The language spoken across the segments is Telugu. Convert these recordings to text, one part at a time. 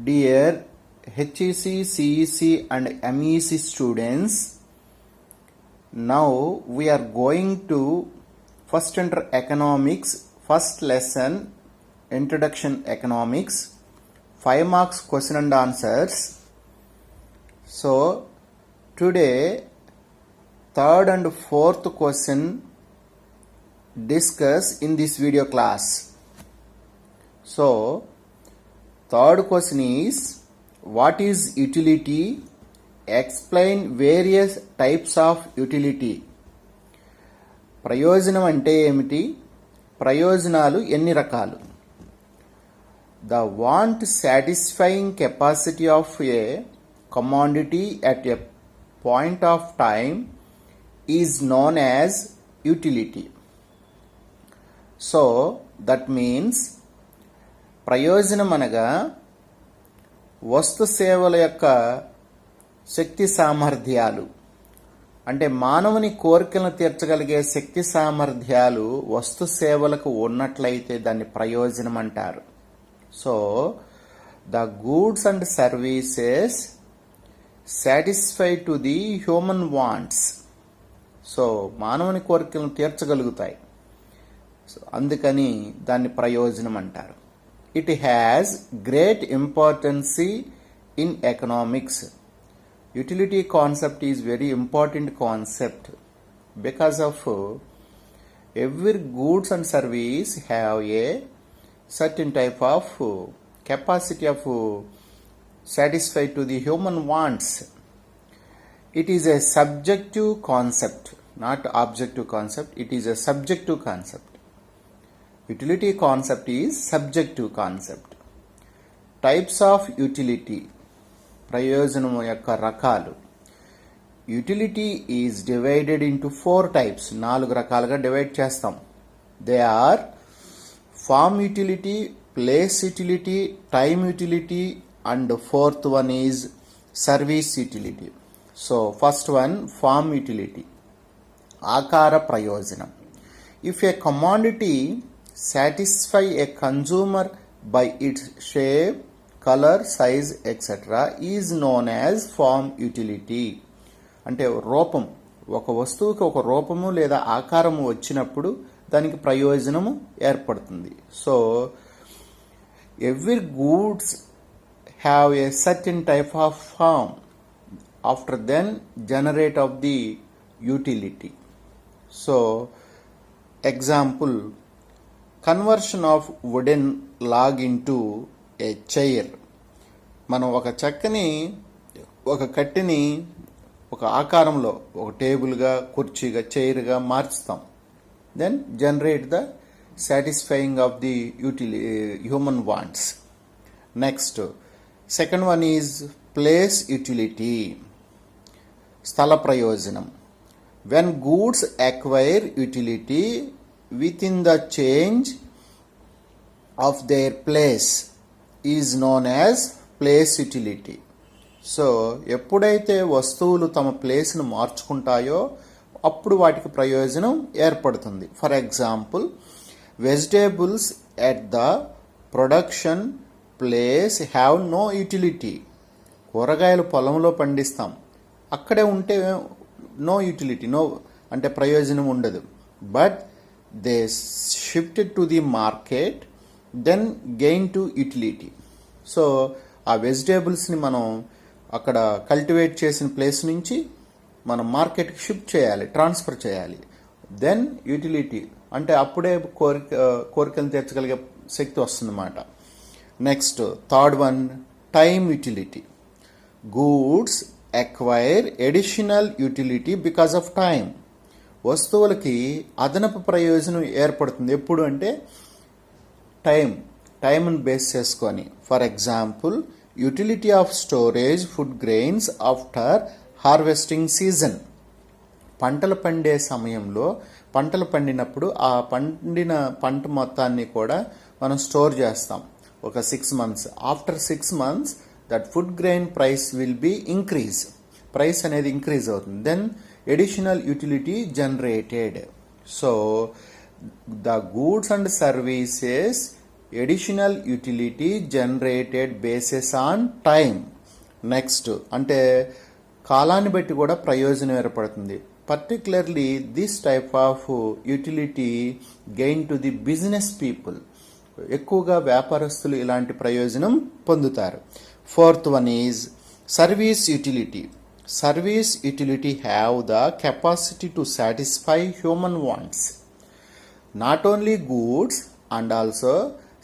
Dear HEC, CEC and MEC students, now we are going to first enter economics, first lesson, introduction economics, 5 marks question and answers. So today third and fourth question discuss in this video class. So third question is, what is utility? Explain various types of utility. ప్రయోజనం అంటే ఏమిటి? ప్రయోజనాలు ఎన్ని రకాలు? The want satisfying capacity of a commodity at a point of time is known as utility. So that means ప్రయోజనం అనగా వస్తు సేవల యొక్క శక్తి సామర్థ్యాలు, అంటే మానవుని కోరికలను తీర్చగలిగే శక్తి సామర్థ్యాలు వస్తు సేవలకు ఉన్నట్లయితే దాన్ని ప్రయోజనం అంటారు. So the goods and services satisfy to the human wants. So మానవుని కోరికలను తీర్చగలుగుతాయి, అందుకని దాన్ని ప్రయోజనం అంటారు. It has great importance in economics. Utility concept is very important concept because of every goods and service have a certain type of capacity of satisfy to the human wants. It is a subjective concept, not objective concept. It is a subjective concept. Utility concept is subjective concept. Types of utility, ప్రయోజనము యొక్క రకాలు. Utility is divided into 4 types. 4 రకాలుగా డివైడ్ చేస్తాం. They are form utility, place utility, time utility and fourth one is service utility. So first one, form utility. ఆకార ప్రయోజనం. If a commodity satisfy a consumer by its shape, color, size, etc. is known as form utility. అంటే రూపం, ఒక వస్తువుకి ఒక రూపము లేదా ఆకారము వచ్చినప్పుడు దానికి ప్రయోజనము ఏర్పడుతుంది. So every goods have a certain type of form after then generate of the utility. So example, conversion of wooden log into a chair. మనం ఒక చెక్కని, ఒక కట్టెని ఒక ఆకారంలో, ఒక టేబుల్గా, కుర్చీగా, చైర్గా మార్చుతాం. Then generate the satisfying of the human wants. Next second one is place utility, స్థల ప్రయోజనం. When goods acquire utility within the change of their place is known as place utility. So ఎప్పుడైతే వస్తువులు తమ ప్లేస్ను మార్చుకుంటాయో అప్పుడు వాటికి ప్రయోజనం ఏర్పడుతుంది. For example, vegetables at the production place have no utility. కూరగాయలు పొలంలో పండిస్తాం, అక్కడే ఉంటే నో యుటిలిటీ, నో అంటే ప్రయోజనం ఉండదు. But they shifted to the market, then gain to utility. So ఆ వెజిటేబుల్స్ని మనం అక్కడ కల్టివేట్ చేసిన ప్లేస్ నుంచి మనం మార్కెట్కి షిఫ్ట్ చేయాలి, ట్రాన్స్ఫర్ చేయాలి. దెన్ యూటిలిటీ అంటే అప్పుడే కోరికలు తీర్చగలిగే శక్తి వస్తుందన్నమాట. Next third one, time utility. Goods acquire additional utility because of time. వస్తువులకి అదనపు ప్రయోజనం ఏర్పడుతుంది. ఎప్పుడు అంటే టైంను బేస్ చేసుకొని. For example, utility of storage food grains after harvesting season. పంటలు పండే సమయంలో, పంటలు పండినప్పుడు ఆ పండిన పంట మొత్తాన్ని కూడా మనం స్టోర్ చేస్తాం ఒక 6 months. After 6 months that food grain price will be increase. Price అనేది ఇంక్రీజ్ అవుతుంది. Then additional utility generated. So the goods and services additional utility generated bases on time. Next అంటే కాలాన్ని బట్టి కూడా ప్రయోజనం ఏర్పడుతుంది. Particularly this type of utility gain to the business people. ఎక్కువగా వ్యాపారస్తులు ఇలాంటి ప్రయోజనం పొందుతారు. Fourth one is service utility. Service utility have the capacity to satisfy human wants. Not only goods and also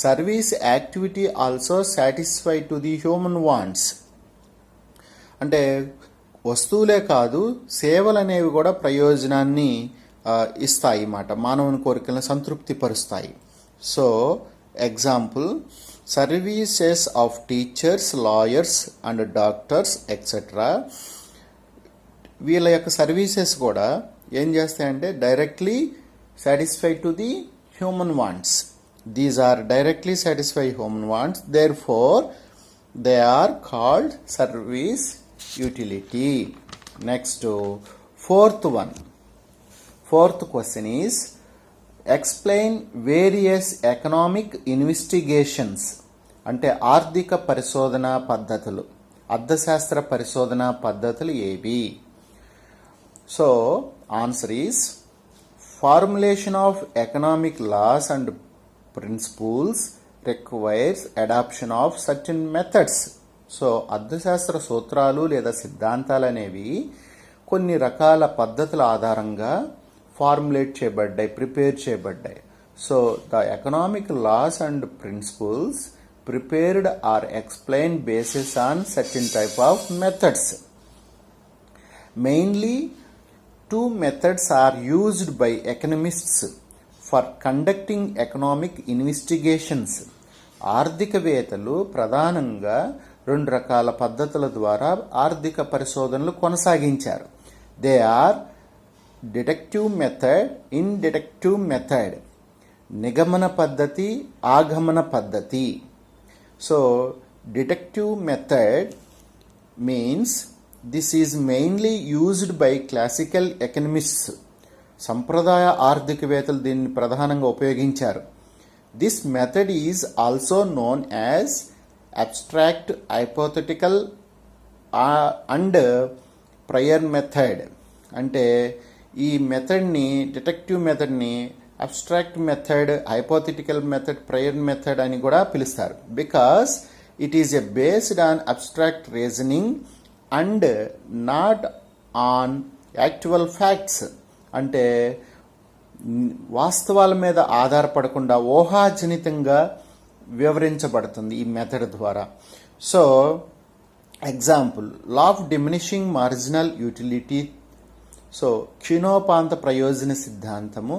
service activity also satisfy to the human wants. అంటే వస్తువులే కాదు, సేవలు అనేవి కూడా ప్రయోజనాన్ని ఇస్తాయి అన్నమాట, మానవుని కోరికలను సంతృప్తి పరుస్తాయి. So example, services of teachers, lawyers and doctors etcetera. వీళ్ళ యొక్క సర్వీసెస్ కూడా ఏం చేస్తాయంటే directly satisfy to the human wants. These are directly satisfy human wants, therefore they are called service utility. Next fourth question is explain various economic investigations. అంటే ఆర్థిక పరిశోధనా పద్ధతులు, అర్థశాస్త్ర పరిశోధనా పద్ధతులు ఏవి? So answer is formulation of economic laws and principles requires adoption of certain methods. So అర్థశాస్త్ర సూత్రాలు లేదా సిద్ధాంతాలు అనేవి కొన్ని రకాల పద్ధతుల ఆధారంగా ఫార్ములేట్ చేయబడ్డాయి, ప్రిపేర్ చేయబడ్డాయి. So the economic laws and principles prepared are explain basis on certain type of methods. Mainly two methods are used by economists for conducting economic investigations. ఆర్థికవేత్తలు ప్రధానంగా రెండు రకాల పద్ధతుల ద్వారా ఆర్థిక పరిశోధనలు కొనసాగించారు. They are deductive method, inductive method. నిగమన పద్ధతి, ఆగమన పద్ధతి. So deductive method means this is mainly used by classical economists. సంప్రదాయ ఆర్థికవేత్తలు దీన్ని ప్రధానంగా ఉపయోగించారు. This method is also known as abstract, hypothetical and prior method. అంటే ఈ మెథడ్ని, డిటెక్టివ్ మెథడ్ని abstract method, hypothetical method, prior method అని కూడా పిలుస్తారు. Because it is a based on abstract reasoning and not on actual facts. అంటే వాస్తవాల మీద ఆధారపడకుండా ఊహాజనితంగా వివరించబడుతుంది ఈ మెథడ్ ద్వారా. So example, law of diminishing marginal utility. So క్షీణోపాంత ప్రయోజన సిద్ధాంతము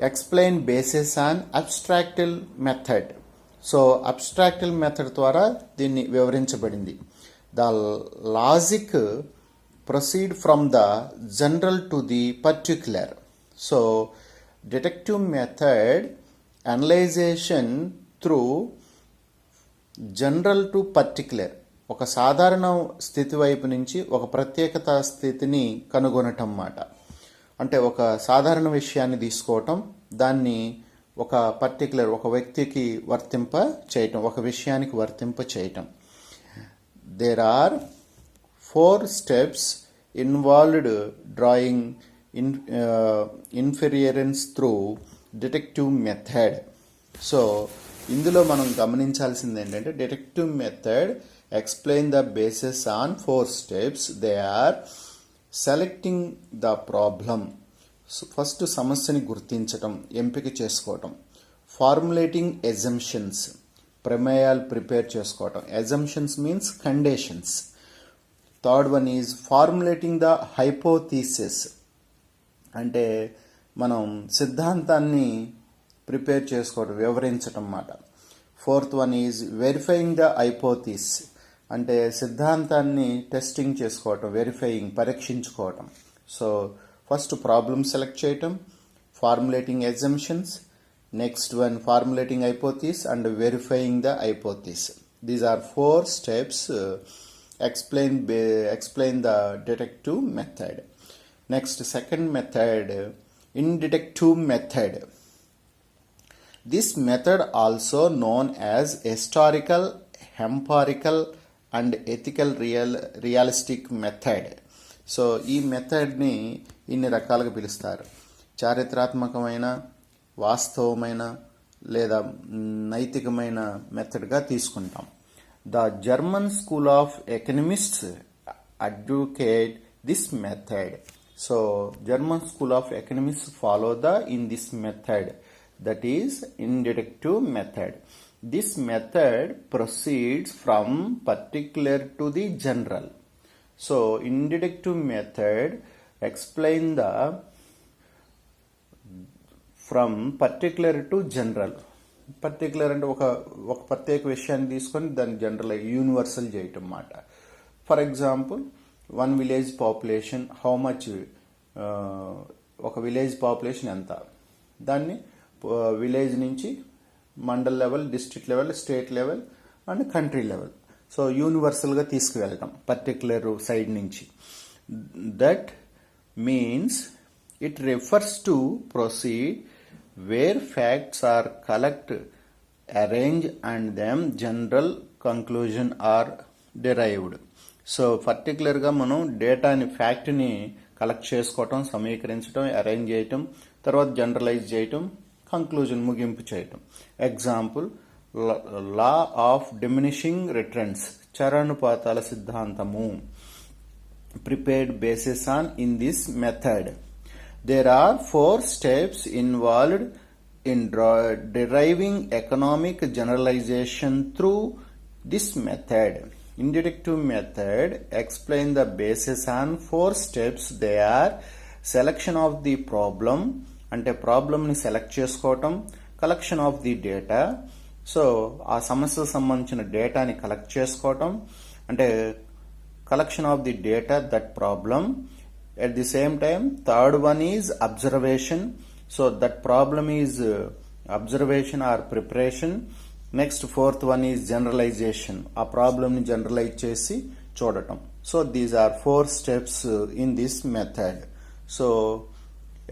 ఎక్స్ప్లెయిన్ బేసిస్ ఆన్ అబ్స్ట్రాక్టిల్ మెథడ్. సో అబ్స్ట్రాక్టిల్ మెథడ్ ద్వారా దీన్ని వివరించబడింది. The logic proceed from the general to the particular. So deductive method analyzation through general to particular. ఒక సాధారణ స్థితి వైపు నుంచి ఒక ప్రత్యేకత స్థితిని కనుగొనటం మాట. అంటే ఒక సాధారణ విషయాన్ని తీసుకోవటం, దాన్ని ఒక పర్టికులర్ ఒక వ్యక్తికి వర్తింప చేయటం, ఒక విషయానికి వర్తింప చేయటం. There are 4 steps involved drawing inference through deductive method. So ఇందులో మనం గమనించాల్సింది ఏంటంటే deductive method explain the basis on 4 steps. They are selecting the problem. First సమస్యని గుర్తించటం, ఎంపిక చేసుకోవటం. ఫార్ములేటింగ్ ఎజంప్షన్స్, ప్రమేయాలు ప్రిపేర్ చేసుకోవటం. Assumptions means conditions. Third one is formulating the hypothesis. అంటే మనం సిద్ధాంతాన్ని ప్రిపేర్ చేసుకోవటం, వివరించటం అన్నమాట. Fourth one is verifying the hypothesis. అంటే సిద్ధాంతాన్ని టెస్టింగ్ చేసుకోవటం, వెరిఫైయింగ్, పరీక్షించుకోవటం. సో ఫస్ట్ ప్రాబ్లమ్ సెలెక్ట్ చేయటం, formulating assumptions, next one formulating hypothesis and verifying the hypothesis. These are 4 steps explain the deductive method. Next, second method, inductive method. This method also known as historical, empirical and ethical realistic method. So ఈ మెథడ్ని ఇన్ని రకాలుగా పిలుస్తారు. చారిత్రాత్మకమైన, వాస్తవమైన లేదా నైతికమైన మెథడ్గా తీసుకుంటాం. The German school of economists advocate this method. So German school of economics follow this method, that is inductive method. This method proceeds from particular to the general. So inductive method explain the from particular to general. Particular అంటే ఒక ప్రత్యేక విషయాన్ని తీసుకొని దాన్ని జనరల్ యూనివర్సల్ చేయటం అన్నమాట. For example, one village population how much, ఒక విలేజ్ పాపులేషన్ ఎంత, దాన్ని విలేజ్ నుంచి mandal level, district level, state level and country level. So యూనివర్సల్గా తీసుకువెళ్ళటం పర్టికులర్ సైడ్ నుంచి. That means it refers to proceed where facts are collected, arranged and then general conclusion are derived. So పర్టికులర్గా మనం డేటాని, ఫ్యాక్ట్ని కలెక్ట్ చేసుకోవటం, సమీకరించడం, అరేంజ్ చేయటం, తర్వాత జనరలైజ్ చేయటం, కంక్లూజన్ ముగింపు చేయటం. Example, law of diminishing returns, చరణుపాతాల సిద్ధాంతము, prepared basis on in this method. There are 4 steps involved in deriving economic generalization through this method. Inductive method explain the basis on 4 steps. They are selection of the problem, అంటే ప్రాబ్లమ్ని సెలెక్ట్ చేసుకోవటం, collection of the data, so ఆ సమస్యకు సంబంధించిన డేటాని కలెక్ట్ చేసుకోవటం, అంటే collection of the data that problem. At the same time, third one is observation. So that problem is observation or preparation. Next, fourth one is generalization. A problem ni generalize chesi chodatam. So these are 4 steps in this method. So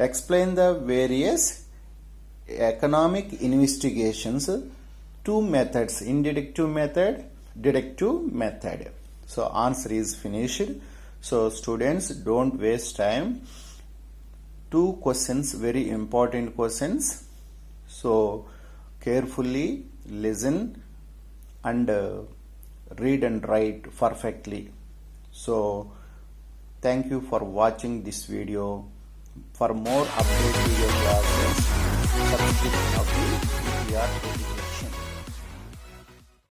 explain the various economic investigations. 2 methods: inductive method, deductive method. So answer is finished. So students, don't waste time. 2 questions, very important questions. So carefully listen and read and write perfectly. So thank you for watching this video. For more updates video classes, subscribe of the EPR